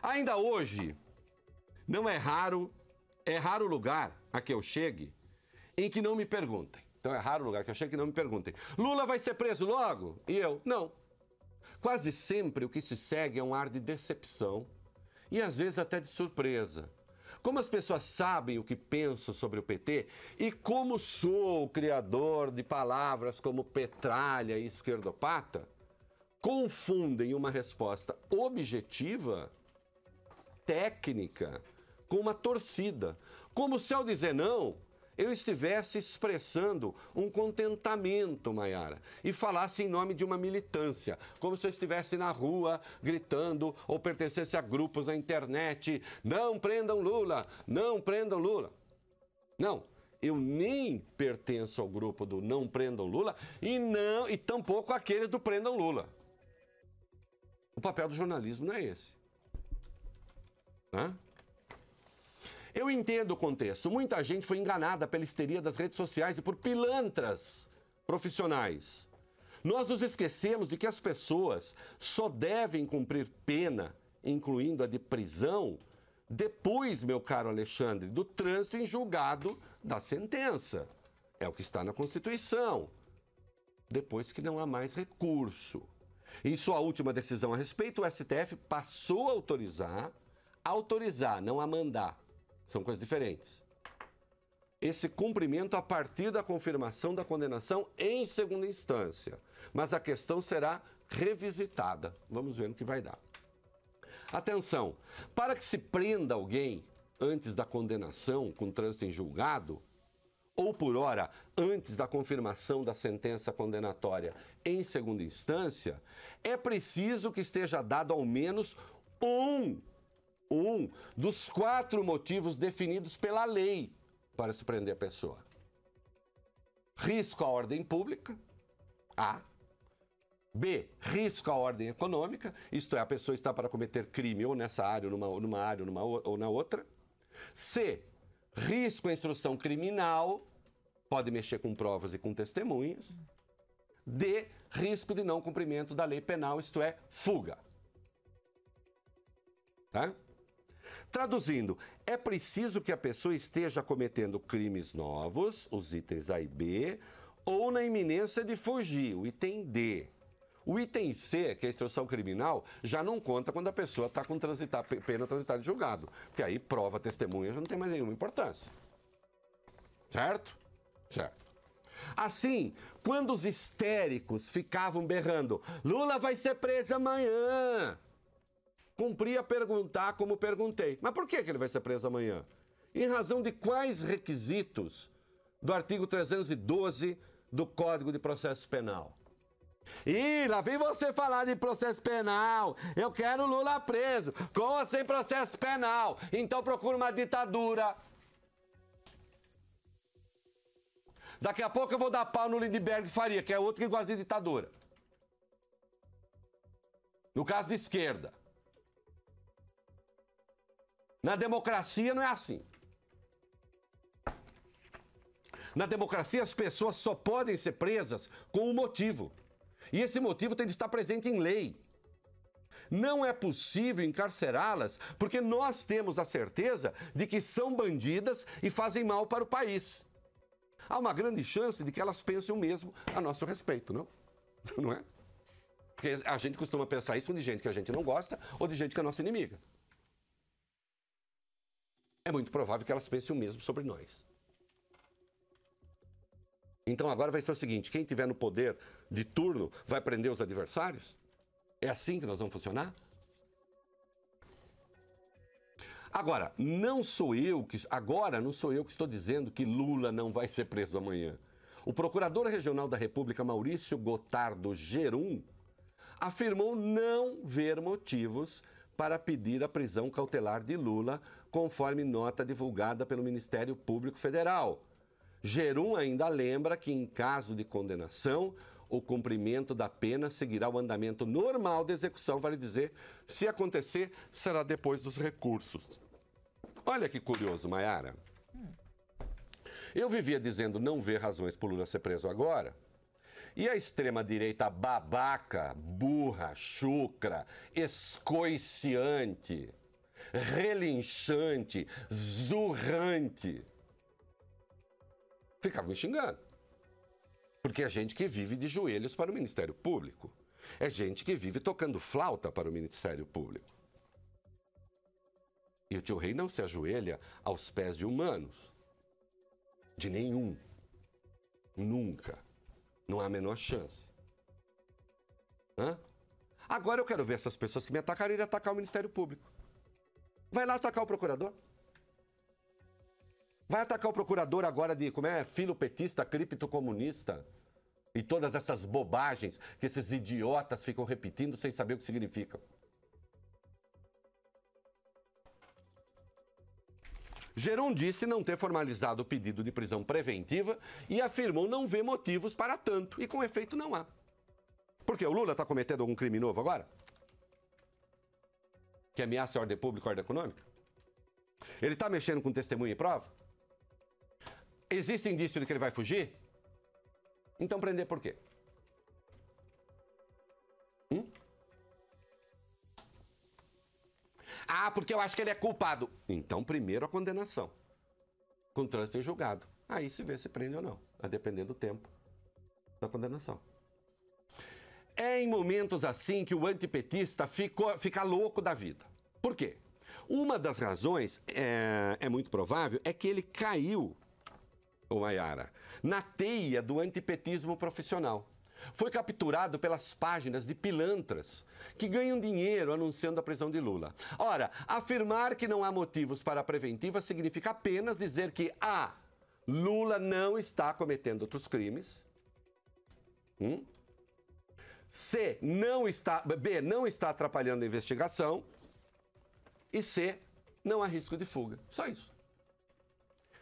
Ainda hoje, não é raro o lugar a que eu chegue em que não me perguntem. Então é raro o lugar que eu chegue e não me perguntem. Lula vai ser preso logo? E eu, não. Quase sempre o que se segue é um ar de decepção e às vezes até de surpresa. Como as pessoas sabem o que penso sobre o PT e como sou o criador de palavras como petralha e esquerdopata, confundem uma resposta objetiva, técnica, com uma torcida. Como se ao dizer não, eu estivesse expressando um contentamento, Maiara, e falasse em nome de uma militância, como se eu estivesse na rua gritando ou pertencesse a grupos na internet, não prendam Lula, não prendam Lula. Não, eu nem pertenço ao grupo do não prendam Lula e tampouco aqueles do prendam Lula. O papel do jornalismo não é esse. Hã? Eu entendo o contexto. Muita gente foi enganada pela histeria das redes sociais e por pilantras profissionais. Nós nos esquecemos de que as pessoas só devem cumprir pena, incluindo a de prisão, depois, meu caro Alexandre, do trânsito em julgado da sentença. É o que está na Constituição. Depois que não há mais recurso. Em sua última decisão a respeito, o STF passou a autorizar, não a mandar. São coisas diferentes. Esse cumprimento a partir da confirmação da condenação em segunda instância. Mas a questão será revisitada. Vamos ver no que vai dar. Atenção, para que se prenda alguém antes da condenação com trânsito em julgado, ou por hora antes da confirmação da sentença condenatória em segunda instância, é preciso que esteja dado ao menos um dos 4 motivos definidos pela lei para se prender a pessoa. Risco à ordem pública, A. B. Risco à ordem econômica, isto é, a pessoa está para cometer crime ou nessa área, numa área ou na outra. C. Risco à instrução criminal, pode mexer com provas e com testemunhas. D. Risco de não cumprimento da lei penal, isto é, fuga. Tá? Traduzindo, é preciso que a pessoa esteja cometendo crimes novos, os itens A e B, ou na iminência de fugir, o item D. O item C, que é a instrução criminal, já não conta quando a pessoa está com pena transitada de julgado, porque aí prova, testemunha, já não tem mais nenhuma importância. Certo? Certo. Assim, quando os histéricos ficavam berrando, Lula vai ser preso amanhã, cumpria perguntar como perguntei. Mas por que ele vai ser preso amanhã? Em razão de quais requisitos do artigo 312 do Código de Processo Penal? Ih, lá vem você falar de processo penal. Eu quero Lula preso, com ou sem processo penal. Então procura uma ditadura. Daqui a pouco eu vou dar pau no Lindbergh Faria, que é outro que gosta de ditadura. No caso de esquerda. Na democracia não é assim. Na democracia as pessoas só podem ser presas com um motivo. E esse motivo tem de estar presente em lei. Não é possível encarcerá-las porque nós temos a certeza de que são bandidas e fazem mal para o país. Há uma grande chance de que elas pensem o mesmo a nosso respeito, não? Não é? Porque a gente costuma pensar isso de gente que a gente não gosta ou de gente que é nossa inimiga. É muito provável que elas pensem o mesmo sobre nós. Então agora vai ser o seguinte, quem tiver no poder de turno vai prender os adversários? É assim que nós vamos funcionar? Agora, não sou eu que estou dizendo que Lula não vai ser preso amanhã. O procurador regional da República, Maurício Gotardo Gerum, afirmou não ver motivos para pedir a prisão cautelar de Lula, conforme nota divulgada pelo Ministério Público Federal. Gerum ainda lembra que, em caso de condenação, o cumprimento da pena seguirá o andamento normal da execução, vale dizer, se acontecer, será depois dos recursos. Olha que curioso, Maiara. Eu vivia dizendo não ver razões para Lula ser preso agora, e a extrema-direita babaca, burra, chucra, escoiciante, relinchante, zurrante. Ficava me xingando. Porque é gente que vive de joelhos para o Ministério Público. É gente que vive tocando flauta para o Ministério Público. E o tio Rei não se ajoelha aos pés de humanos. De nenhum. Nunca. Não há a menor chance. Hã? Agora eu quero ver essas pessoas que me atacaram irem atacar o Ministério Público. Vai lá atacar o procurador. Vai atacar o procurador agora de, filopetista, criptocomunista e todas essas bobagens que esses idiotas ficam repetindo sem saber o que significam. Geron disse não ter formalizado o pedido de prisão preventiva e afirmou não ver motivos para tanto, e com efeito não há. Porque o Lula está cometendo algum crime novo agora? Que ameaça a ordem pública e a ordem econômica? Ele está mexendo com testemunha e prova? Existe indício de que ele vai fugir? Então prender por quê? Ah, porque eu acho que ele é culpado. Então, primeiro a condenação. Com trânsito em julgado. Aí se vê se prende ou não, a depender do tempo da condenação. É em momentos assim que o antipetista fica louco da vida. Por quê? Uma das razões, é muito provável, é que ele caiu, ô Maiara, na teia do antipetismo profissional. Foi capturado pelas páginas de pilantras que ganham dinheiro anunciando a prisão de Lula. Ora, afirmar que não há motivos para a preventiva significa apenas dizer que A, Lula não está cometendo outros crimes. B, não está atrapalhando a investigação. E C, não há risco de fuga. Só isso.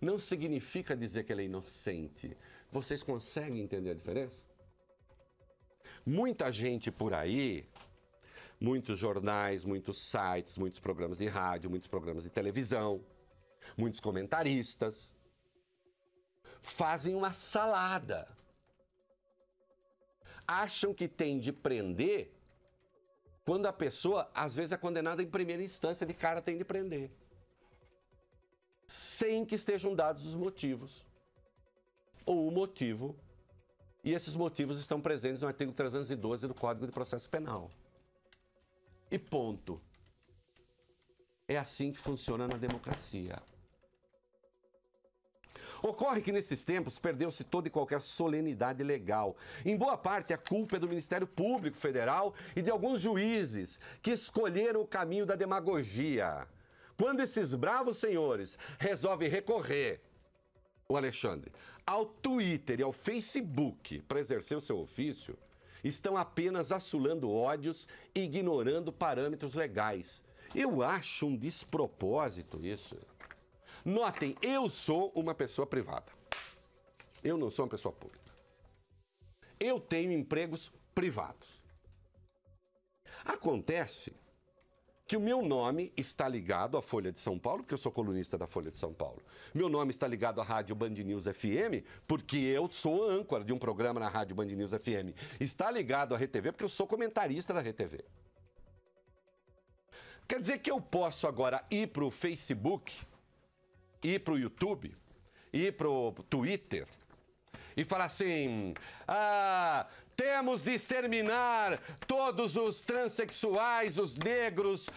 Não significa dizer que ele é inocente. Vocês conseguem entender a diferença? Muita gente por aí, muitos jornais, muitos sites, muitos programas de rádio, muitos programas de televisão, muitos comentaristas, fazem uma salada. Acham que tem de prender quando a pessoa, às vezes, é condenada em primeira instância, de cara tem de prender. Sem que estejam dados os motivos. Ou o motivo. E esses motivos estão presentes no artigo 312 do Código de Processo Penal. E ponto. É assim que funciona na democracia. Ocorre que nesses tempos perdeu-se toda e qualquer solenidade legal. Em boa parte a culpa é do Ministério Público Federal e de alguns juízes que escolheram o caminho da demagogia. Quando esses bravos senhores resolvem recorrer, o Alexandre, ao Twitter e ao Facebook para exercer o seu ofício, estão apenas assulando ódios e ignorando parâmetros legais. Eu acho um despropósito isso. Notem, eu sou uma pessoa privada. Eu não sou uma pessoa pública. Eu tenho empregos privados. Acontece que o meu nome está ligado à Folha de São Paulo, porque eu sou colunista da Folha de São Paulo. Meu nome está ligado à Rádio Band News FM, porque eu sou âncora de um programa na Rádio Band News FM. Está ligado à RTV, porque eu sou comentarista da RTV. Quer dizer que eu posso agora ir para o Facebook, ir para o YouTube, ir para o Twitter e falar assim... temos de exterminar todos os transexuais, os negros,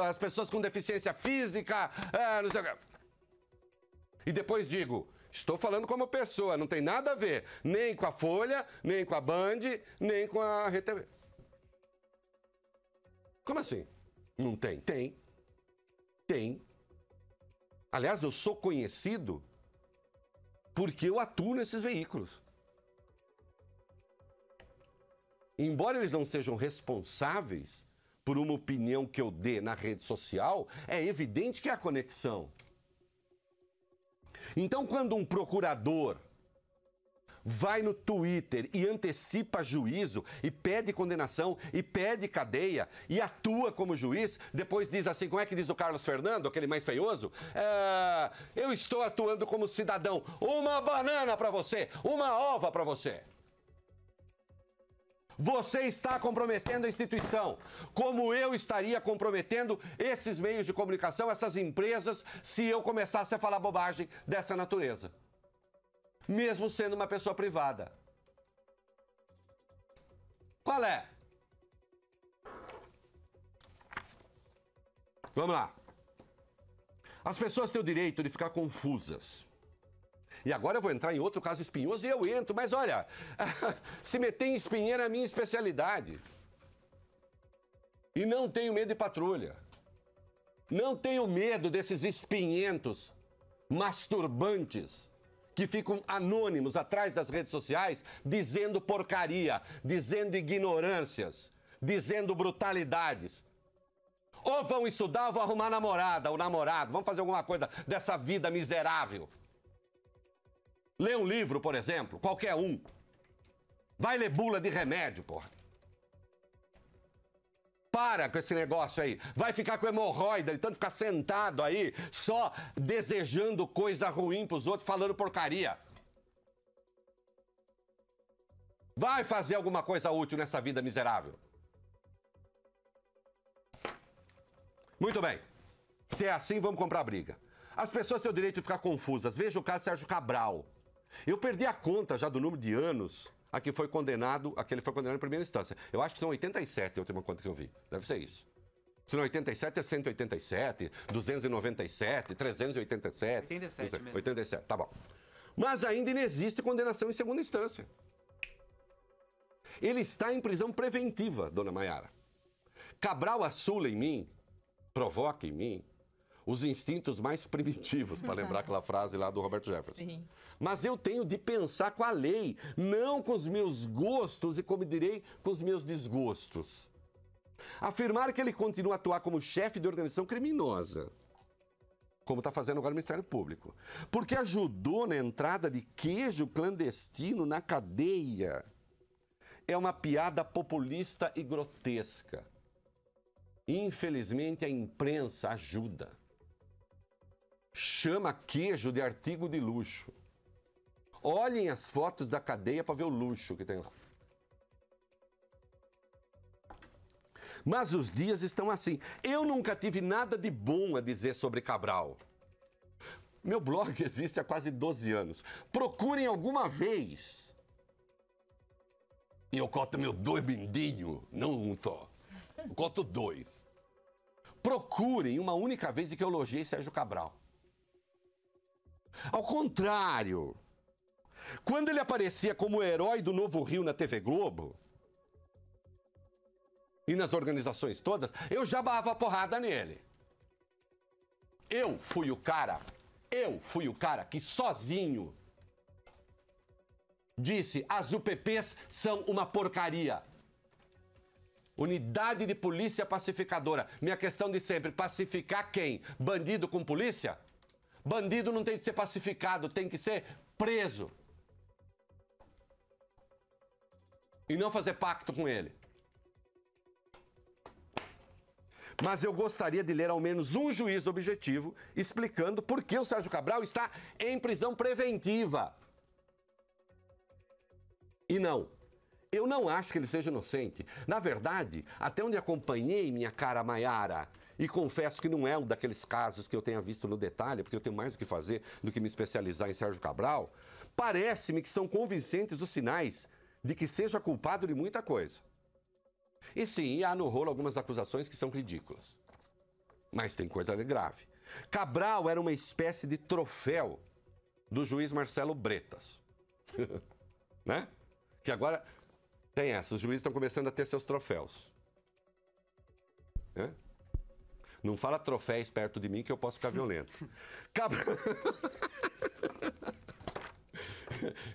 as pessoas com deficiência física, não sei o quê. E depois digo, estou falando como pessoa, não tem nada a ver nem com a Folha, nem com a Band, nem com a RTV. Como assim? Não tem? Tem. Tem. Aliás, eu sou conhecido porque eu atuo nesses veículos. Embora eles não sejam responsáveis por uma opinião que eu dê na rede social, é evidente que há conexão. Então, quando um procurador vai no Twitter e antecipa juízo e pede condenação e pede cadeia e atua como juiz, depois diz assim, como é que diz o Carlos Fernando, aquele mais feioso? Eu estou atuando como cidadão. Uma banana para você, uma ova para você. Você está comprometendo a instituição, como eu estaria comprometendo esses meios de comunicação, essas empresas, se eu começasse a falar bobagem dessa natureza. Mesmo sendo uma pessoa privada. Qual é? Vamos lá. As pessoas têm o direito de ficar confusas. E agora eu vou entrar em outro caso espinhoso e eu entro, mas olha, se meter em espinheiro é a minha especialidade. E não tenho medo de patrulha. Não tenho medo desses espinhentos, masturbantes, que ficam anônimos atrás das redes sociais, dizendo porcaria, dizendo ignorâncias, dizendo brutalidades. Ou vão estudar ou vão arrumar namorada ou namorado, vão fazer alguma coisa dessa vida miserável. Lê um livro, por exemplo, qualquer um. Vai ler bula de remédio, porra. Para com esse negócio aí. Vai ficar com hemorroida, de tanto ficar sentado aí, só desejando coisa ruim pros outros, falando porcaria. Vai fazer alguma coisa útil nessa vida miserável. Muito bem. Se é assim, vamos comprar briga. As pessoas têm o direito de ficar confusas. Veja o caso de Sérgio Cabral. Eu perdi a conta já do número de anos a que ele foi condenado em primeira instância. Eu acho que são 87, a última conta que eu vi. Deve ser isso. Se não é 87, é 187, 297, 387. 87 mesmo. 87, tá bom. Mas ainda inexiste condenação em segunda instância. Ele está em prisão preventiva, dona Maiara. Cabral assula em mim, provoca em mim, os instintos mais primitivos, para lembrar aquela frase lá do Roberto Jefferson. Sim. Mas eu tenho de pensar com a lei, não com os meus gostos e, como direi, com os meus desgostos. Afirmar que ele continua a atuar como chefe de organização criminosa, como está fazendo agora o Ministério Público, porque ajudou na entrada de queijo clandestino na cadeia, é uma piada populista e grotesca. Infelizmente, a imprensa ajuda. Chama queijo de artigo de luxo. Olhem as fotos da cadeia para ver o luxo que tem lá. Mas os dias estão assim. Eu nunca tive nada de bom a dizer sobre Cabral. Meu blog existe há quase 12 anos. Procurem alguma vez. E eu conto meus 2 mindinhos, não um só. Eu conto 2. Procurem uma única vez em que eu elogiei Sérgio Cabral. Ao contrário, quando ele aparecia como o herói do Novo Rio na TV Globo e nas organizações todas, eu já barrava porrada nele. Eu fui o cara que sozinho disse: as UPPs são uma porcaria. Unidade de Polícia Pacificadora. Minha questão de sempre, pacificar quem? Bandido com polícia? Bandido não tem que ser pacificado, tem que ser preso. E não fazer pacto com ele. Mas eu gostaria de ler ao menos um juízo objetivo explicando por que o Sérgio Cabral está em prisão preventiva. E não, eu não acho que ele seja inocente. Na verdade, até onde acompanhei, minha cara Maiara, e confesso que não é um daqueles casos que eu tenha visto no detalhe, porque eu tenho mais o que fazer do que me especializar em Sérgio Cabral, parece-me que são convincentes os sinais de que seja culpado de muita coisa. E sim, há no rolo algumas acusações que são ridículas. Mas tem coisa grave. Cabral era uma espécie de troféu do juiz Marcelo Bretas. Né? Que agora tem essa, os juízes estão começando a ter seus troféus. Né? Não fala troféus perto de mim que eu posso ficar violento. Cabral...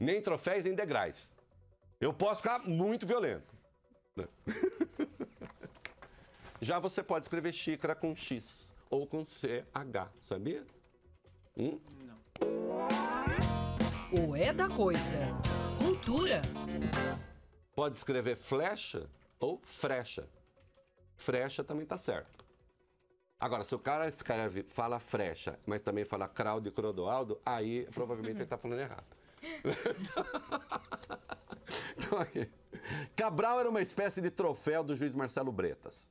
nem troféus, nem degraus. Eu posso ficar muito violento. Já você pode escrever xícara com X ou com CH, sabia? Não. O é da coisa. Cultura. Pode escrever flecha ou frecha. Frecha também tá certo. Agora, se o cara escreve, fala frecha, mas também fala Craudo e Crodoaldo, aí provavelmente ele tá falando errado. Então, aqui. Cabral era uma espécie de troféu do juiz Marcelo Bretas.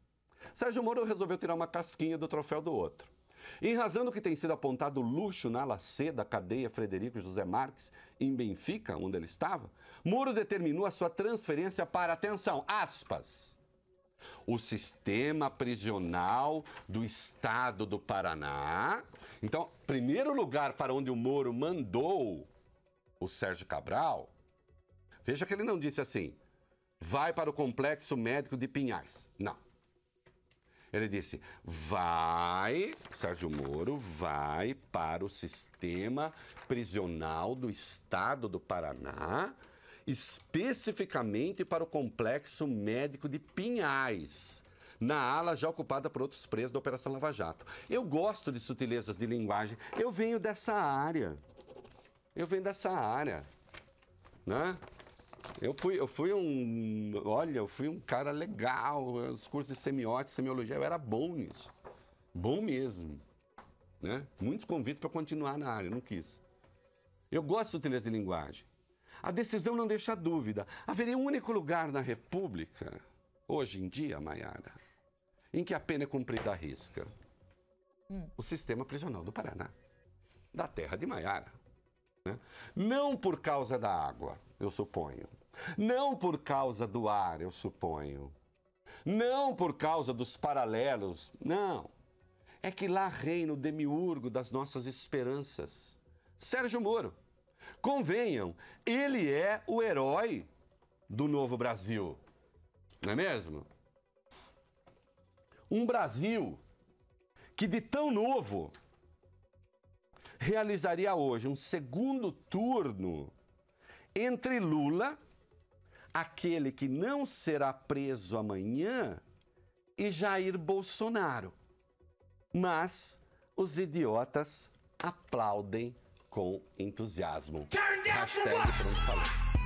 Sérgio Moro resolveu tirar uma casquinha do troféu do outro. Em razão do que tem sido apontado luxo na ala C da cadeia Frederico José Marques, em Benfica, onde ele estava, Moro determinou a sua transferência para, atenção, aspas, o sistema prisional do Estado do Paraná. Então, primeiro lugar para onde o Moro mandou o Sérgio Cabral, veja que ele não disse assim, vai para o Complexo Médico de Pinhais. Não. Ele disse, Sérgio Moro vai para o sistema prisional do Estado do Paraná, especificamente para o Complexo Médico de Pinhais, na ala já ocupada por outros presos da Operação Lava Jato. Eu gosto de sutilezas de linguagem, eu venho dessa área, né? Eu fui um cara legal, os cursos de semiótica, semiologia, eu era bom nisso, bom mesmo, né? Muitos convites para continuar na área, não quis. Eu gosto de sutileza de linguagem. A decisão não deixa dúvida. Haveria um único lugar na República, hoje em dia, Maiara, em que a pena é cumprida à risca. O sistema prisional do Paraná, da terra de Maiara. Né? Não por causa da água, eu suponho. Não por causa do ar, eu suponho. Não por causa dos paralelos, não. É que lá reina o demiurgo das nossas esperanças. Sérgio Moro. Convenham, ele é o herói do novo Brasil. Não é mesmo? Um Brasil que de tão novo realizaria hoje um segundo turno entre Lula, aquele que não será preso amanhã, e Jair Bolsonaro. Mas os idiotas aplaudem com entusiasmo. Hashtag pronto falou.